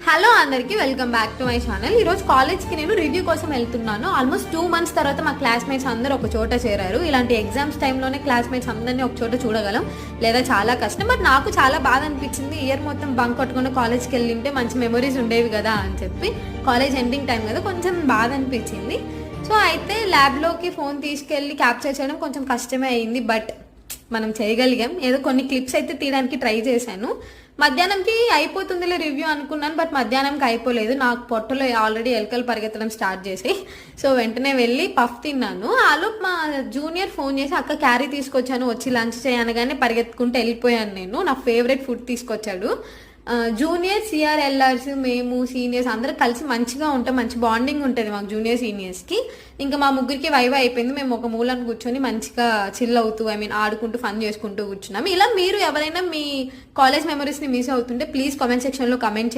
Hello అందరికి welcome back to my channel. ఈరోజు కాలేజ్కి నేను రివ్యూ కోసం వెళ్తున్నాను. ఆల్మోస్ట్ 2 months తర్వాత మా క్లాస్మేట్స్ అందరూ ఒక చోట చేరారు. ఇలాంటి ఎగ్జామ్స్ టైంలోనే క్లాస్మేట్స్ అందరినీ ఒక చోట చూడగలం, లేదా చాలా కష్టం. బట్ నాకు చాలా బాధ అనిపించింది. ఇయర్ మొత్తం బంక్ కొట్టుకుని కాలేజ్కి వెళ్ళింటే మంచి మెమరీస్ ఉండేవి కదా అని చెప్పి. కాలేజ్ ఎండింగ్ టైం కదా, కొంచెం బాధ అనిపించింది. సో అయితే ల్యాబ్లోకి ఫోన్ తీసుకెళ్ళి క్యాప్చర్ చేయడం కొంచెం కష్టమే అయింది, బట్ మనం చేయగలిగాం. ఏదో కొన్ని క్లిప్స్ అయితే తీయడానికి ట్రై చేశాను. మధ్యాహ్నంకి అయిపోతుందిలే రివ్యూ అనుకున్నాను, బట్ మధ్యాహ్నంకి అయిపోలేదు. నాకు పొట్టలో ఆల్రెడీ ఎలకలు పరిగెత్తడం స్టార్ట్ చేసి, సో వెంటనే వెళ్ళి పఫ్ తిన్నాను. ఆలోపు మా జూనియర్ ఫోన్ చేసి అక్క క్యారీ తీసుకొచ్చాను వచ్చి లంచ్ చేయనగానే పరిగెత్తుకుంటూ వెళ్ళిపోయాను. నేను నా ఫేవరెట్ ఫుడ్ తీసుకొచ్చాడు. జూనియర్ సిఆర్ఎల్ఆర్స్ మేము సీనియర్స్ అందరూ కలిసి మంచిగా ఉంటాం, మంచి బాండింగ్ ఉంటుంది మాకు జూనియర్ సీనియర్స్కి. ఇంకా మా ముగ్గురికి వైవా అయిపోయింది. మేము ఒక మూలను కూర్చొని మంచిగా చిల్ అవుతూ ఆడుకుంటూ ఫన్ చేసుకుంటూ కూర్చున్నాం. ఇలా మీరు ఎవరైనా మీ కాలేజ్ మెమరీస్ని మిస్ అవుతుంటే ప్లీజ్ కామెంట్ సెక్షన్లో కమెంట్